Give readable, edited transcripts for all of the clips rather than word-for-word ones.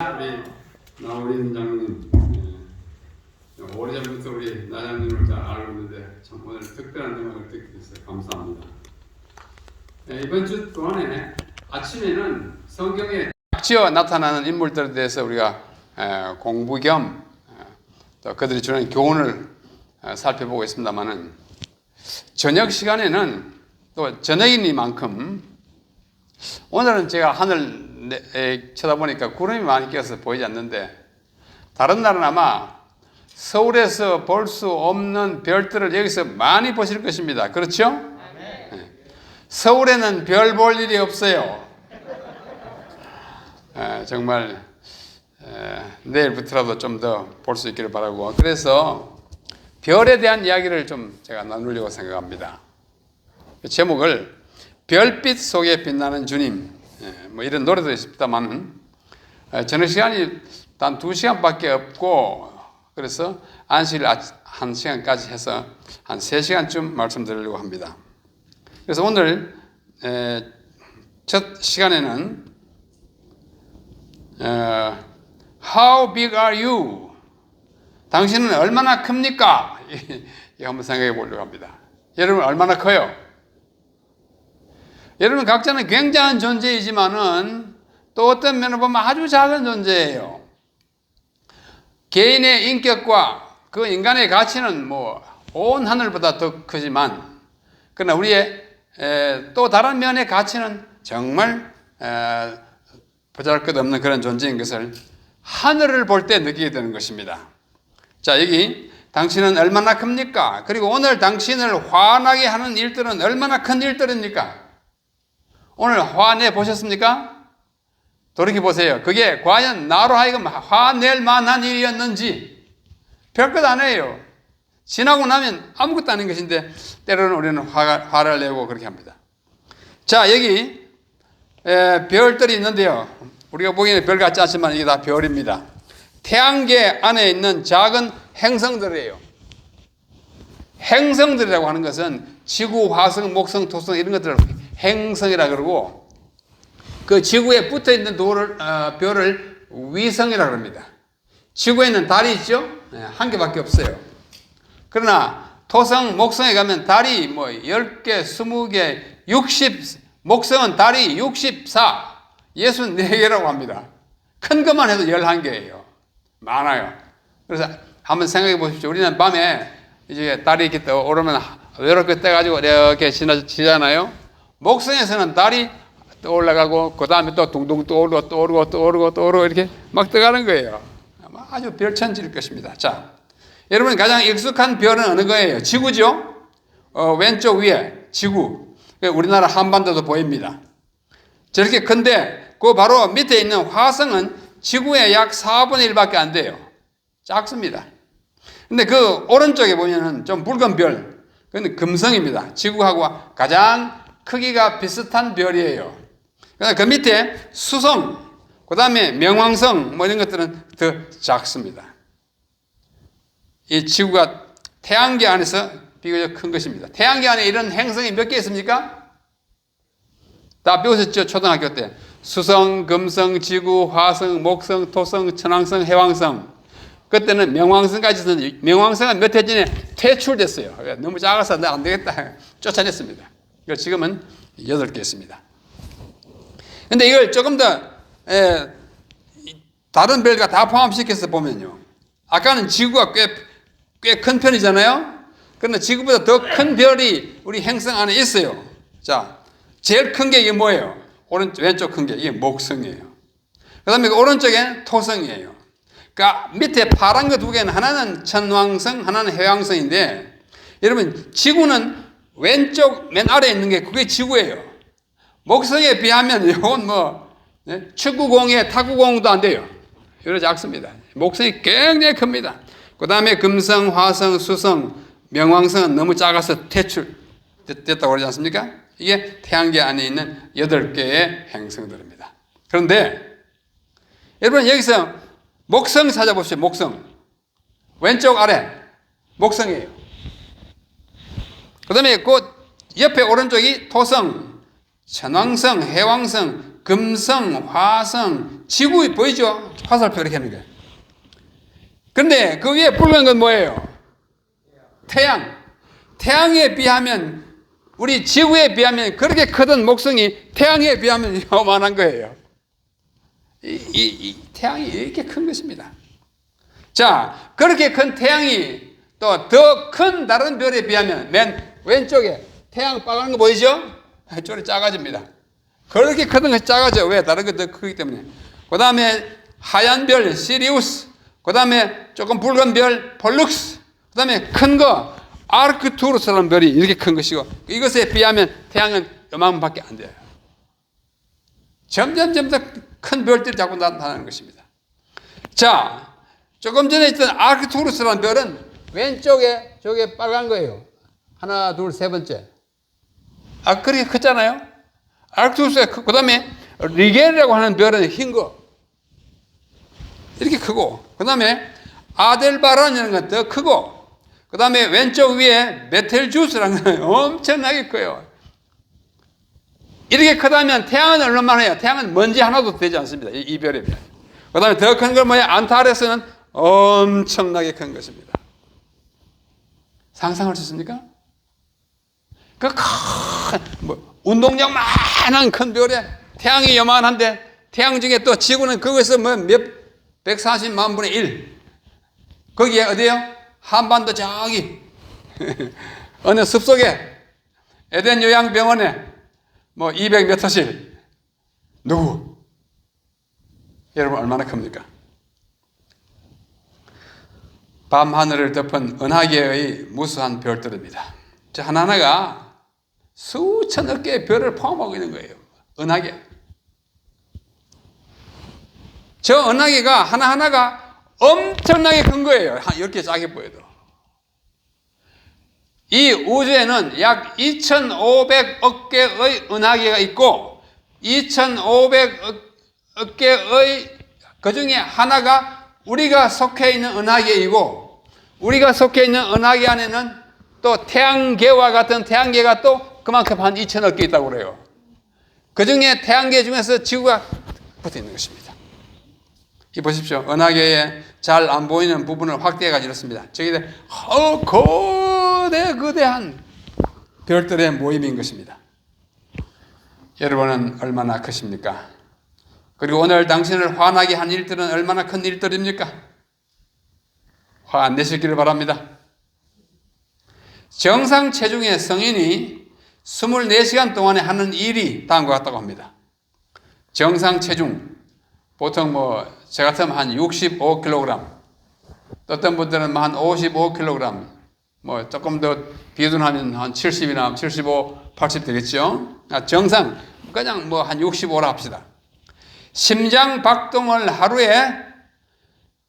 우리 나우린 장님, 오래전부터 우리 나장님을 잘 알고 있는데 참 오늘 특별한 음악을 듣게 돼서 감사합니다. 이번 주 동안에 아침에는 성경에 지어 나타나는 인물들에 대해서 우리가 공부 겸 또 그들이 주는 교훈을 살펴보고 있습니다만은 저녁 시간에는 또 저녁이니만큼 오늘은 제가 하늘 쳐다보니까 구름이 많이 껴서 보이지 않는데 다른 날은 아마 서울에서 볼 수 없는 별들을 여기서 많이 보실 것입니다. 그렇죠? 네. 서울에는 별 볼 일이 없어요. 정말 내일부터라도 좀 더 볼 수 있기를 바라고, 그래서 별에 대한 이야기를 좀 제가 나누려고 생각합니다. 제목을 별빛 속에 빛나는 주님, 뭐 이런 노래도 있습니다만 저녁 시간이 단 2시간밖에 없고, 그래서 안식일 1시간까지 해서 한 3시간쯤 말씀드리려고 합니다. 그래서 오늘 첫 시간에는 How big are you? 당신은 얼마나 큽니까? 이거 한번 생각해 보려고 합니다. 여러분 얼마나 커요? 여러분 각자는 굉장한 존재이지만은 또 어떤 면을 보면 아주 작은 존재예요. 개인의 인격과 그 인간의 가치는 뭐 온 하늘보다 더 크지만, 그러나 우리의 또 다른 면의 가치는 정말 보잘것없는 그런 존재인 것을 하늘을 볼 때 느끼게 되는 것입니다. 자, 여기 당신은 얼마나 큽니까? 그리고 오늘 당신을 화나게 하는 일들은 얼마나 큰 일들입니까? 오늘 화내 보셨습니까? 돌이켜 보세요. 그게 과연 나로 하여금 화낼 만한 일이었는지. 별것 아니에요. 지나고 나면 아무것도 아닌 것인데 때로는 우리는 화를 내고 그렇게 합니다. 자, 여기 별들이 있는데요. 우리가 보기에는 별 같지 않지만 이게 다 별입니다. 태양계 안에 있는 작은 행성들이에요. 행성들이라고 하는 것은 지구, 화성, 목성, 토성 이런 것들을 행성이라 그러고, 그 지구에 붙어 있는 별을 위성이라 그럽니다. 지구에는 달이 있죠? 한 개밖에 없어요. 그러나 토성, 목성에 가면 달이 뭐 10개, 20개, 60, 목성은 달이 64, 64개라고 합니다. 큰 것만 해도 11개예요. 많아요. 그래서 한번 생각해 보십시오. 우리는 밤에 이제 달이 이렇게 떠오르면 이렇게 떠가지고 이렇게 지나잖아요. 목성에서는 달이 또 올라가고 그 다음에 또 둥둥 떠오르고 이렇게 막 떠가는 거예요. 아주 별천지일 것입니다. 자, 여러분 가장 익숙한 별은 어느 거예요? 지구죠? 왼쪽 위에 지구. 우리나라 한반도도 보입니다. 저렇게 큰데 그 바로 밑에 있는 화성은 지구의 약 4분의 1밖에 안 돼요. 작습니다. 근데 그 오른쪽에 보면은 좀 붉은 별, 그건 금성입니다. 지구하고 가장 크기가 비슷한 별이에요. 그 밑에 수성, 그 다음에 명왕성 뭐 이런 것들은 더 작습니다. 이 지구가 태양계 안에서 비교적 큰 것입니다. 태양계 안에 이런 행성이 몇 개 있습니까? 다 배우셨죠? 초등학교 때. 수성, 금성, 지구, 화성, 목성, 토성, 천왕성, 해왕성. 그때는 명왕성까지 있었는데 명왕성은 몇 해 전에 퇴출됐어요. 너무 작아서 안 되겠다 쫓아냈습니다. 지금은 8개 있습니다. 근데 이걸 조금 더 다른 별과 다 포함시켜서 보면요, 아까는 지구가 꽤 큰 편이잖아요. 그런데 지구보다 더 큰 별이 우리 행성 안에 있어요. 자, 제일 큰 게 이게 뭐예요? 왼쪽 큰 게 이게 목성이에요. 그 다음에 오른쪽엔 토성이에요. 그러니까 밑에 파란 거 2개는 하나는 천왕성, 하나는 해왕성인데, 여러분 지구는 왼쪽 맨 아래에 있는 게 그게 지구예요. 목성에 비하면 이건 뭐 축구공에 탁구공도 안 돼요. 이러지 않습니다. 목성이 굉장히 큽니다. 그 다음에 금성, 화성, 수성, 명왕성은 너무 작아서 퇴출됐다고 그러지 않습니까? 이게 태양계 안에 있는 8개의 행성들입니다. 그런데 여러분 여기서 목성 찾아보십시오. 목성. 왼쪽 아래 목성이에요. 그 다음에 그 옆에 오른쪽이 토성, 천왕성, 해왕성, 금성, 화성, 지구 보이죠? 화살표 이렇게 하는 거예요. 근데 그 위에 붉은 건 뭐예요? 태양. 태양에 비하면, 우리 지구에 비하면 그렇게 크던 목성이 태양에 비하면 요만한 거예요. 이 태양이 이렇게 큰 것입니다. 자, 그렇게 큰 태양이 또 더 큰 다른 별에 비하면 맨 왼쪽에 태양 빨간 거 보이죠? 저리 작아집니다. 그렇게 크던 것이 작아져. 왜? 다른 게 더 크기 때문에. 그 다음에 하얀 별 시리우스, 그 다음에 조금 붉은 별 폴룩스, 그 다음에 큰 거 아르크투루스라는 별이 이렇게 큰 것이고, 이것에 비하면 태양은 요만밖에 안 돼요. 점점 더 큰 별들이 자꾸 나타나는 것입니다. 자, 조금 전에 있던 아르크투루스라는 별은 왼쪽에 저게 빨간 거예요. 하나, 둘, 세 번째. 그렇게 크잖아요. 아르크투루스가 크고, 그 다음에 리겔이라고 하는 별은 흰 거. 이렇게 크고, 그 다음에 아델바란이라는 건 더 크고, 그 다음에 왼쪽 위에 베텔주스라는 건 엄청나게 커요. 이렇게 크다면 태양은 얼마나 해요? 태양은 먼지 하나도 되지 않습니다. 이 별에 비해. 그 다음에 더 큰 건 뭐예요? 안타레스는 엄청나게 큰 것입니다. 상상할 수 있습니까? 그 큰, 운동장만한 큰 별에 태양이 요만한데, 태양 중에 또 지구는 그것에서 뭐 몇 140만 분의 1. 거기에 어디요? 한반도 저기 어느 숲속에 에덴 요양병원에 뭐 200m실. 누구? 여러분 얼마나 큽니까? 밤하늘을 덮은 은하계의 무수한 별들입니다. 저 하나하나가 수천억 개의 별을 포함하고 있는 거예요. 은하계. 저 은하계가 하나하나가 엄청나게 큰 거예요. 이렇게 작게 보여도. 이 우주에는 약 2,500억 개의 은하계가 있고, 2,500억 개의 그 중에 하나가 우리가 속해 있는 은하계이고, 우리가 속해 있는 은하계 안에는 또 태양계와 같은 태양계가 또 그만큼 한 2,000억 개 있다고 그래요. 그 중에 태양계 중에서 지구가 붙어 있는 것입니다. 이 보십시오. 은하계에 잘 안 보이는 부분을 확대해가지고 이렇습니다. 저기에 거대한 별들의 모임인 것입니다. 여러분은 얼마나 크십니까? 그리고 오늘 당신을 화나게 한 일들은 얼마나 큰 일들입니까? 화 안 내시기를 바랍니다. 정상 체중의 성인이 24시간 동안에 하는 일이 다음과 같다고 합니다. 정상 체중, 보통 저 같으면 한 65kg, 어떤 분들은 한 55kg, 조금 더 비둔하면 한 70이나 75, 80 되겠죠? 정상, 그냥 한 65라 합시다. 심장 박동을 하루에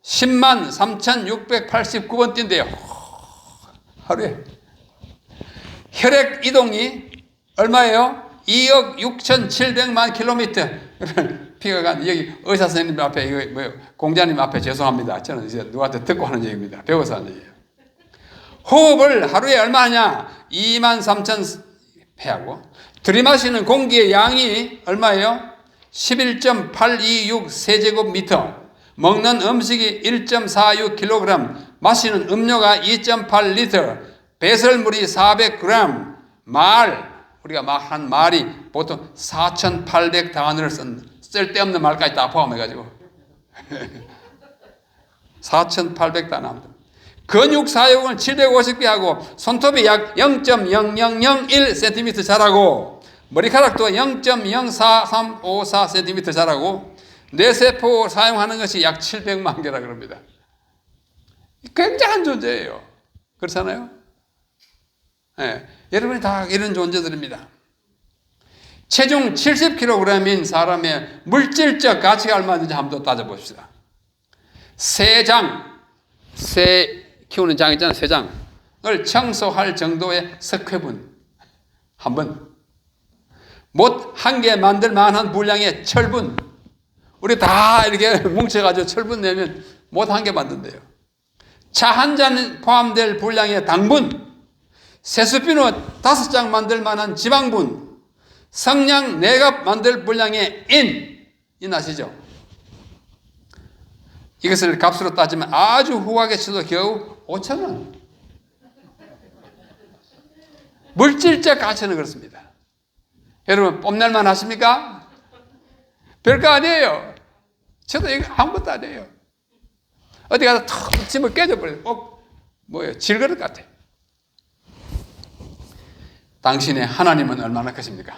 10만 3,689번 뛴대요. 하루에. 혈액 이동이 얼마예요? 2억 6,700만 킬로미터. 피가 간, 여기 의사 선생님 앞에, 이거 공자님 앞에 죄송합니다. 저는 이제 누구한테 듣고 하는 얘기입니다. 배워서 하는 얘기예요. 호흡을 하루에 얼마 하냐? 23,000 회하고, 들이마시는 공기의 양이 얼마예요? 11.826 세제곱미터. 먹는 음식이 1.46kg, 마시는 음료가 2.8리터, 배설물이 400g, 우리가 한 말이 보통 4,800단어를 쓴 쓸데없는 말까지 다 포함해가지고 4,800단어. 근육 사용을 750개 하고, 손톱이 약 0.0001cm 자라고, 머리카락도 0.045354cm 자라고, 뇌세포 사용하는 것이 약 700만 개라 그럽니다. 굉장한 존재예요. 그렇잖아요? 네, 여러분이 다 이런 존재들입니다. 체중 70kg인 사람의 물질적 가치가 얼마든지 한번 따져봅시다. 새 키우는 장 있잖아요. 새 장을 청소할 정도의 석회분 한 번, 못 한 개 만들 만한 분량의 철분, 우리 다 이렇게 뭉쳐가지고 철분 내면 못 한 개 만든대요. 차 한 잔 포함될 분량의 당분, 세수비누 5장 만들 만한 지방분, 성냥 내가 만들 분량의 인 아시죠? 이것을 값으로 따지면 아주 후하게 쳐도 겨우 5,000원. 물질적 가치는 그렇습니다. 여러분 뽐낼만 하십니까? 별거 아니에요. 저도 이거 아무것도 아니에요. 어디 가서 턱 치면 깨져버려요. 꼭 뭐예요? 질그릇 같아요. 당신의 하나님은 얼마나 크십니까?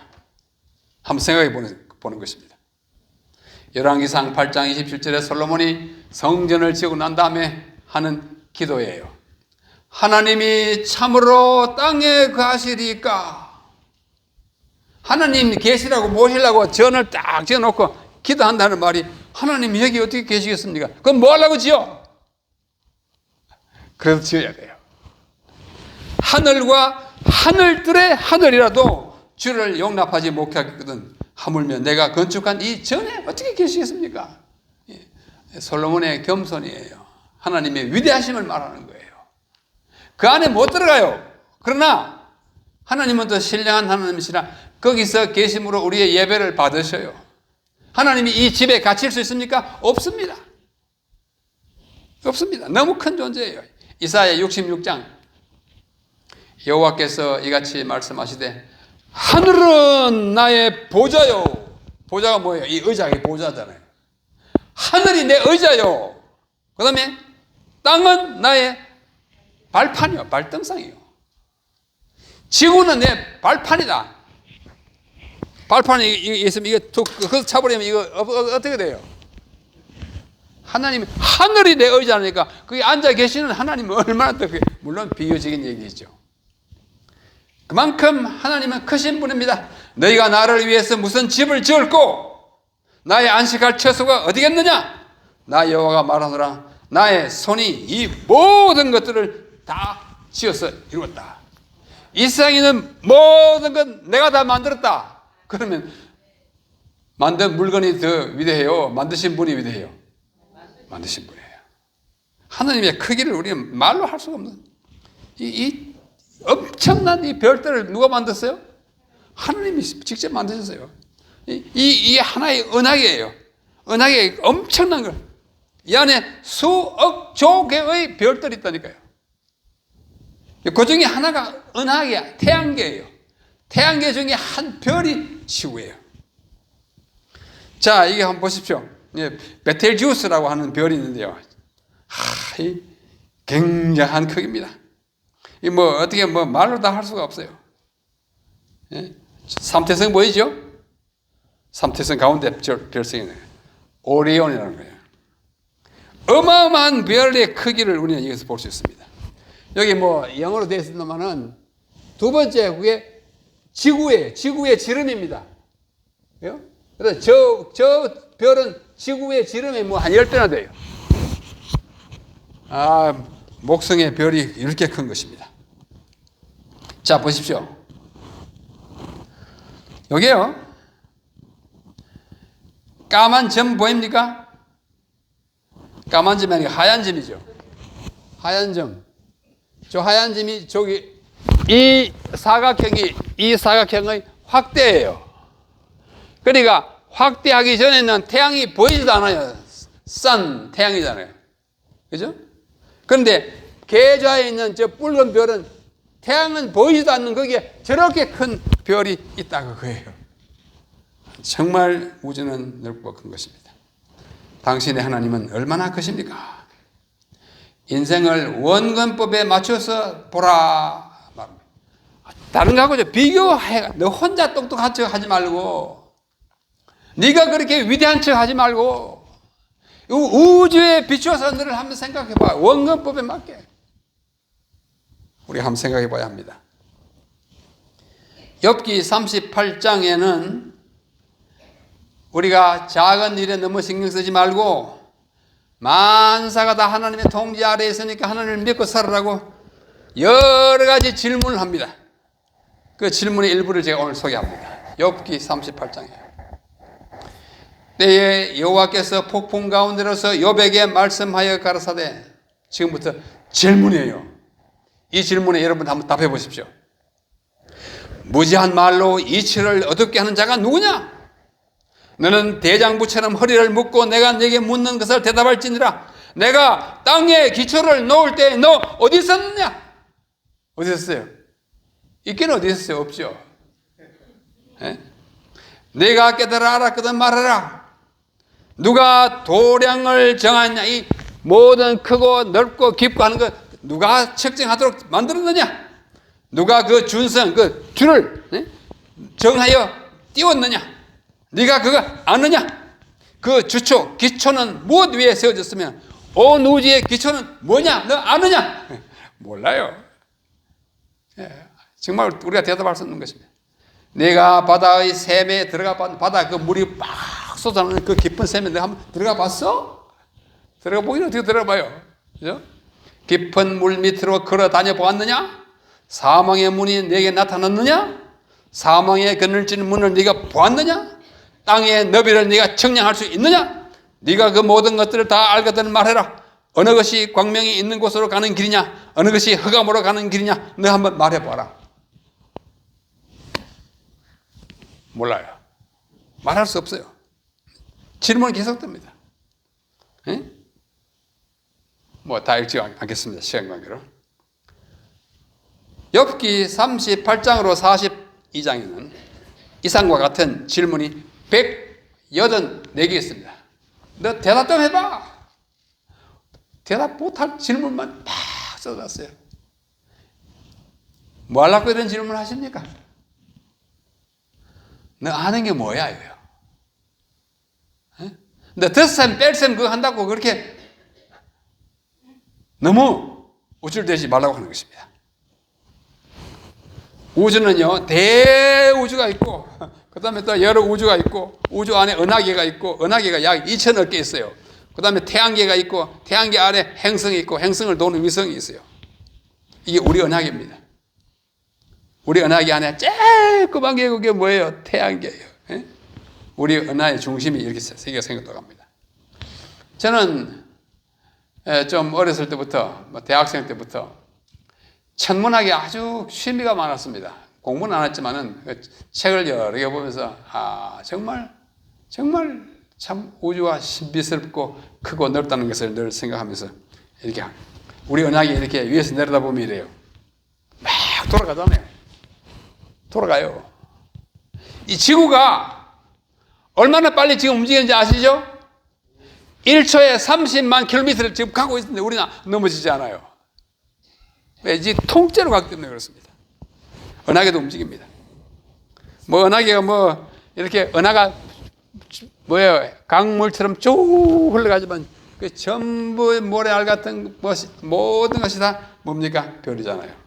한번 생각해 보는 것입니다. 열왕기상 8장 27절에 솔로몬이 성전을 지고 난 다음에 하는 기도예요. 하나님이 참으로 땅에 거하시리까? 하나님 계시라고 모시려고 전을 딱 지어놓고 기도한다는 말이 하나님이 여기 어떻게 계시겠습니까? 그럼 뭐 하려고 지어? 그래서 지어야 돼요. 하늘과 하늘들의 하늘이라도 주를 용납하지 못하거든 하물며 내가 건축한 이 전에 어떻게 계시겠습니까? 솔로몬의 겸손이에요. 하나님의 위대하심을 말하는 거예요. 그 안에 못 들어가요. 그러나 하나님은 또 신령한 하나님이시라 거기서 계심으로 우리의 예배를 받으셔요. 하나님이 이 집에 갇힐 수 있습니까? 없습니다. 없습니다. 너무 큰 존재예요. 이사야 66장 여호와께서 이같이 말씀하시되 하늘은 나의 보좌요. 보좌가 뭐예요? 이 의자가 보좌잖아요. 하늘이 내 의자요. 그 다음에 땅은 나의 발판이요. 발등상이요. 지구는 내 발판이다. 발판이 있으면 이게 툭 거기서 차버리면 이거 어떻게 돼요? 하나님 하늘이 내 의자니까 거기 앉아 계시는 하나님은 얼마나 더 물론 비유적인 얘기죠. 그만큼 하나님은 크신 분입니다. 너희가 나를 위해서 무슨 집을 지을고 나의 안식할 처소가 어디겠느냐? 나 여호와가 말하노라. 나의 손이 이 모든 것들을 다 지어서 이루었다. 이 세상에 있는 모든 것 내가 다 만들었다. 그러면 만든 물건이 더 위대해요? 만드신 분이 위대해요? 만드신 분이에요. 하나님의 크기를 우리는 말로 할 수가 없는 이 엄청난 이 별들을 누가 만들었어요? 하나님이 직접 만드셨어요. 이 하나의 은하계예요. 은하계 엄청난 걸. 이 안에 수억 조 개의 별들이 있다니까요. 그 중에 하나가 은하계, 태양계예요. 태양계 중에 한 별이 지구예요. 자, 이게 한번 보십시오. 베텔지우스라고 하는 별이 있는데요. 이 굉장한 크기입니다. 이 어떻게 말로 다 할 수가 없어요. 예? 삼태성 보이죠? 삼태성 가운데 별성이 오리온이라는 거예요. 어마어마한 별의 크기를 우리는 여기서 볼 수 있습니다. 여기 영어로 되어 있습니다만은 두 번째 그게 지구의 지름입니다. 그래서 저 별은 지구의 지름이 한 10배나 돼요. 목성의 별이 이렇게 큰 것입니다. 자, 보십시오. 여기요. 까만 점 보입니까? 까만 점이 아니라 하얀 점이죠. 하얀 점. 저 하얀 점이 이 사각형의 확대예요. 그러니까 확대하기 전에는 태양이 보이지도 않아요. 태양이잖아요. 그죠? 그런데 계좌에 있는 저 붉은 별은 태양은 보이지도 않는 거기에 저렇게 큰 별이 있다고 그거예요. 정말 우주는 넓고 큰 것입니다. 당신의 하나님은 얼마나 크십니까? 인생을 원근법에 맞춰서 보라. 다른 거하고 비교해. 너 혼자 똑똑한 척 하지 말고, 네가 그렇게 위대한 척 하지 말고, 우주에 비추어서 너를 한번 생각해 봐. 원근법에 맞게. 우리 한번 생각해 봐야 합니다. 욥기 38장에는 우리가 작은 일에 너무 신경 쓰지 말고 만사가 다 하나님의 통제 아래에 있으니까 하나님을 믿고 살아라고 여러 가지 질문을 합니다. 그 질문의 일부를 제가 오늘 소개합니다. 욥기 38장이에요. 때에 여호와께서 폭풍 가운데로서 욥에게 말씀하여 가라사대. 지금부터 질문이에요. 이 질문에 여러분 한번 답해 보십시오. 무지한 말로 이치를 어둡게 하는 자가 누구냐? 너는 대장부처럼 허리를 묶고 내가 네게 묻는 것을 대답할지니라. 내가 땅에 기초를 놓을 때 너 어디 있었느냐? 어디 있었어요? 있긴 어디 있었어요? 없죠. 에? 내가 깨달아 알았거든 말하라. 누가 도량을 정하냐? 이 모든 크고 넓고 깊고 하는 것 누가 측정하도록 만들었느냐? 누가 그 준성, 그 줄을 정하여 띄웠느냐? 네가 그거 아느냐? 그 주초, 기초는 무엇 위에 세워졌으면 온 우주의 기초는 뭐냐? 너 아느냐? 몰라요. 정말 우리가 대답할 수 없는 것입니다. 내가 바다의 샘에 들어가 봤, 바다 그 물이 막 쏟아나는 그 깊은 샘에 내가 한번 들어가 봤어? 들어가 보기는 어떻게 들어가 봐요? 그죠? 깊은 물 밑으로 걸어 다녀 보았느냐? 사망의 문이 내게 나타났느냐? 사망의 그늘진 문을 네가 보았느냐? 땅의 너비를 네가 측량할 수 있느냐? 네가 그 모든 것들을 다 알거든 말해라. 어느 것이 광명이 있는 곳으로 가는 길이냐? 어느 것이 흑암으로 가는 길이냐? 너 한번 말해봐라. 몰라요. 말할 수 없어요. 질문이 계속됩니다. 뭐 다 읽지 않겠습니다. 시간 관계로. 욥기 38장으로 42장에는 이상과 같은 질문이 184개 있습니다. 너 대답 좀 해봐. 대답 못할 질문만 막 써놨어요. 뭐 하려고 이런 질문을 하십니까? 너 아는 게 뭐야 이거요. 너 덧셈 뺄셈 그거 한다고 그렇게 너무 우쭐대지 말라고 하는 것입니다. 우주는요 대우주가 있고 그 다음에 또 여러 우주가 있고 우주 안에 은하계가 있고 은하계가 약 2천억 개 있어요. 그 다음에 태양계가 있고 태양계 안에 행성이 있고 행성을 도는 위성이 있어요. 이게 우리 은하계입니다. 우리 은하계 안에 쬐끄만 게 그게 뭐예요? 태양계예요. 예? 우리 은하의 중심이 이렇게 세계가 생겼다고 합니다. 저는 좀 어렸을 때부터 대학생 때부터 천문학에 아주 취미가 많았습니다. 공부는 안 했지만은 책을 여러 개 보면서 정말 참 우주가 신비스럽고 크고 넓다는 것을 늘 생각하면서 이렇게 우리 은하계 이렇게 위에서 내려다보면 이래요. 막 돌아가잖아요. 돌아가요. 이 지구가 얼마나 빨리 지금 움직이는지 아시죠? 1초에 30만 킬로미터를 지금 가고 있는데 우리는 넘어지지 않아요. 왜? 이 통째로 가기 때문에 그렇습니다. 은하계도 움직입니다. 뭐 은하계가 뭐 이렇게 은하가 뭐예요? 강물처럼 쭉 흘러가지만 그 전부 모래알 같은 것이 모든 것이 다 뭡니까? 별이잖아요.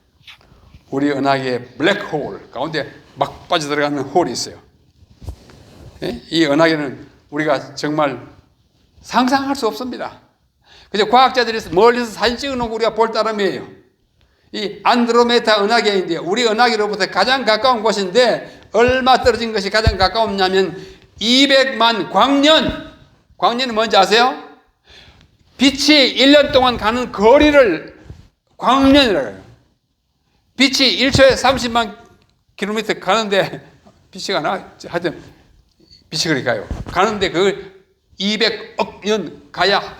우리 은하계의 블랙홀 가운데 막 빠져들어가는 홀이 있어요. 이 은하계는 우리가 정말 상상할 수 없습니다. 그래서 과학자들이 멀리서 사진 찍어놓고 우리가 볼 따름이에요. 이 안드로메다 은하계인데 우리 은하계로부터 가장 가까운 곳인데 얼마 떨어진 것이 가장 가까웠냐면 200만 광년. 광년이 뭔지 아세요? 빛이 1년 동안 가는 거리를 광년이라고 해요. 빛이 1초에 30만 킬로미터 가는데 빛이 가나? 하여튼 빛이 그리 가요. 가는데 그 200억 년 가야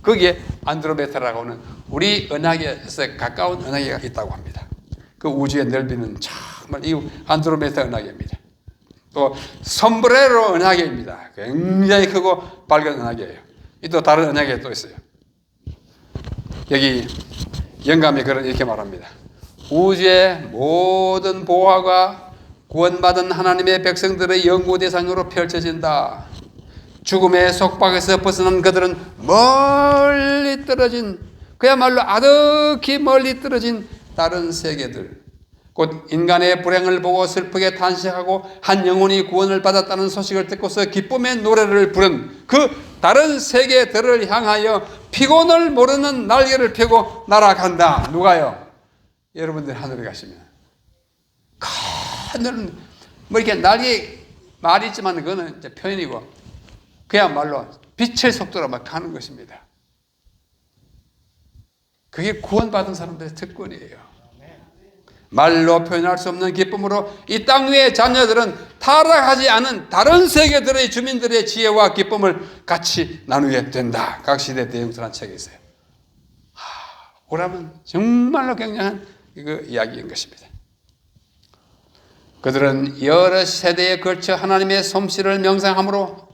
거기에 안드로메다라고 하는 우리 은하계에서 가까운 은하계가 있다고 합니다. 그 우주의 넓이는 정말 이 안드로메다 은하계입니다. 또 솜브레로 은하계입니다. 굉장히 크고 밝은 은하계예요. 또 다른 은하계 또 있어요. 여기 영감이 이렇게 말합니다. 우주의 모든 보화가 구원받은 하나님의 백성들의 연구 대상으로 펼쳐진다. 죽음의 속박에서 벗어난 그들은 멀리 떨어진 그야말로 아득히 멀리 떨어진 다른 세계들 곧 인간의 불행을 보고 슬프게 탄식하고 한 영혼이 구원을 받았다는 소식을 듣고서 기쁨의 노래를 부른 그 다른 세계들을 향하여 피곤을 모르는 날개를 펴고 날아간다. 누가요? 여러분들 하늘에 가시면 하늘은 뭐 이렇게 날개 말이 있지만 그거는 이제 표현이고 그야말로 빛의 속도로 막 가는 것입니다. 그게 구원받은 사람들의 특권이에요. 말로 표현할 수 없는 기쁨으로 이 땅 위의 자녀들은 타락하지 않은 다른 세계들의 주민들의 지혜와 기쁨을 같이 나누게 된다. 각시대 대용서라는 책에 있어요. 오라면 정말로 굉장한 이야기인 것입니다. 그들은 여러 세대에 걸쳐 하나님의 솜씨를 명상함으로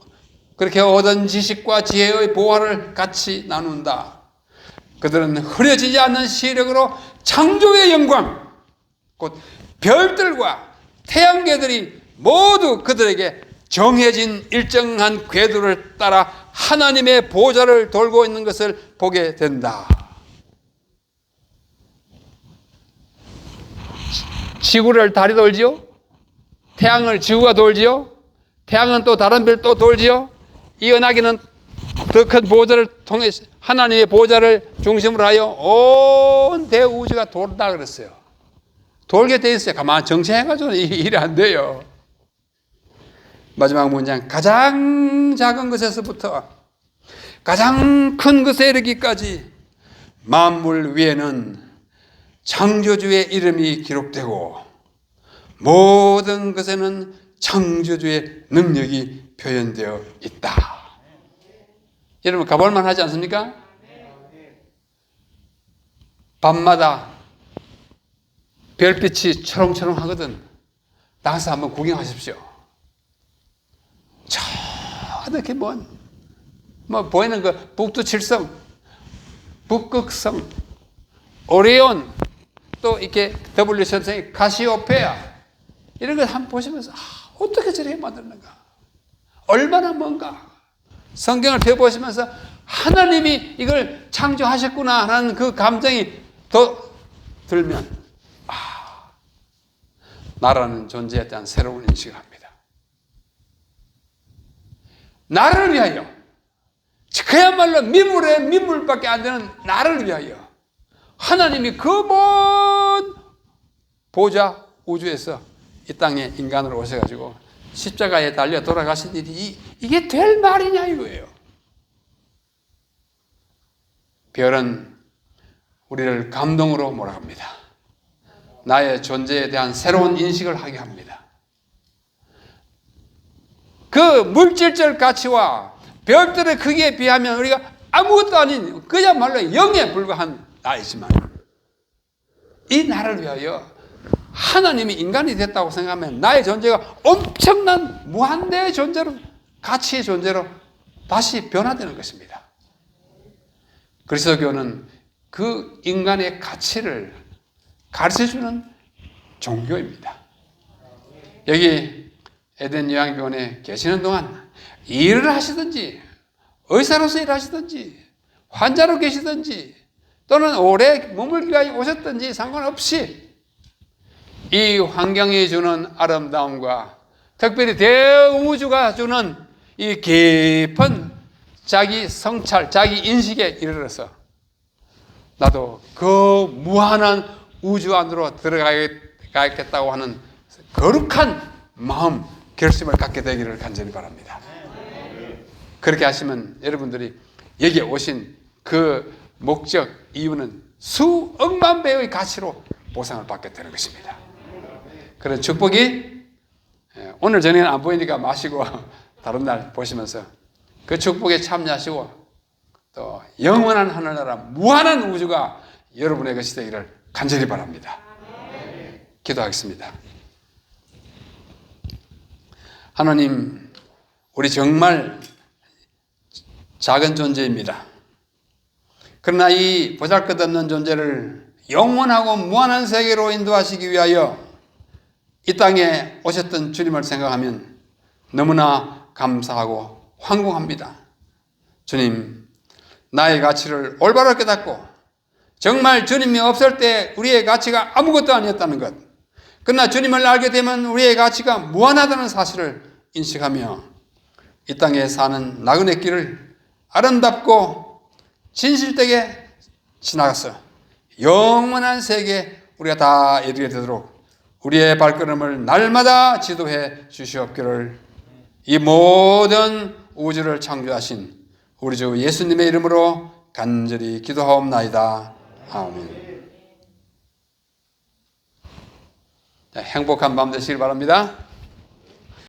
그렇게 얻은 지식과 지혜의 보화를 같이 나눈다. 그들은 흐려지지 않는 시력으로 창조의 영광, 곧 별들과 태양계들이 모두 그들에게 정해진 일정한 궤도를 따라 하나님의 보좌를 돌고 있는 것을 보게 된다. 지구를 달이 돌지요? 태양을 지구가 돌지요? 태양은 또 다른 별 또 돌지요? 이 은하계는 더 큰 보좌를 통해 하나님의 보좌를 중심으로 하여 온 대우주가 돌다 그랬어요. 돌게 돼 있어요. 가만 정체해가지고 일이 안 돼요. 마지막 문장, 가장 작은 것에서부터 가장 큰 것에 이르기까지 만물 위에는 창조주의 이름이 기록되고 모든 것에는 창조주의 능력이 표현되어 있다. 여러분 가볼만 하지 않습니까? 밤마다 별빛이 초롱초롱 하거든. 나가서 한번 구경하십시오. 저 이렇게 뭐 보이는 그 북두칠성, 북극성, 오리온, 또 이렇게 W 선생이 카시오페아 이런 걸 한번 보시면서 어떻게 저렇게 만들었는가? 얼마나 뭔가? 성경을 펴보시면서 하나님이 이걸 창조하셨구나 하는 그 감정이 더 들면 나라는 존재에 대한 새로운 인식을 합니다. 나를 위하여, 그야말로 미물의 미물밖에 안 되는 나를 위하여 하나님이 그 먼 보좌 우주에서 이 땅에 인간으로 오셔가지고 십자가에 달려 돌아가신 일이 이게 될 말이냐 이거예요. 별은 우리를 감동으로 몰아갑니다. 나의 존재에 대한 새로운 인식을 하게 합니다. 그 물질적 가치와 별들의 크기에 비하면 우리가 아무것도 아닌 그야말로 0에 불과한 나이지만 이 나를 위하여 하나님이 인간이 됐다고 생각하면 나의 존재가 엄청난 무한대의 존재로, 가치의 존재로 다시 변화되는 것입니다. 그리스도교는 그 인간의 가치를 가르쳐주는 종교입니다. 여기 에덴 요양병원에 계시는 동안 일을 하시든지 의사로서 일하시든지 환자로 계시든지 또는 오래 머물기 위해 오셨든지 상관없이 이 환경이 주는 아름다움과 특별히 대우주가 주는 이 깊은 자기 성찰, 자기 인식에 이르러서 나도 그 무한한 우주 안으로 들어가겠다고 하는 거룩한 마음, 결심을 갖게 되기를 간절히 바랍니다. 그렇게 하시면 여러분들이 여기에 오신 그 목적, 이유는 수억만 배의 가치로 보상을 받게 되는 것입니다. 그런 축복이 오늘 저녁에는 안 보이니까 마시고 다른 날 보시면서 그 축복에 참여하시고 또 영원한 하늘나라 무한한 우주가 여러분의 것이 되기를 간절히 바랍니다. 기도하겠습니다. 하나님, 우리 정말 작은 존재입니다. 그러나 이 보잘것없는 존재를 영원하고 무한한 세계로 인도하시기 위하여 이 땅에 오셨던 주님을 생각하면 너무나 감사하고 황공합니다. 주님, 나의 가치를 올바로 깨닫고 정말 주님이 없을 때 우리의 가치가 아무것도 아니었다는 것, 그러나 주님을 알게 되면 우리의 가치가 무한하다는 사실을 인식하며 이 땅에 사는 나그네 길을 아름답고 진실되게 지나가서 영원한 세계에 우리가 다 이르게 되도록 우리의 발걸음을 날마다 지도해 주시옵기를 이 모든 우주를 창조하신 우리 주 예수님의 이름으로 간절히 기도하옵나이다. 아멘. 자, 행복한 밤 되시길 바랍니다.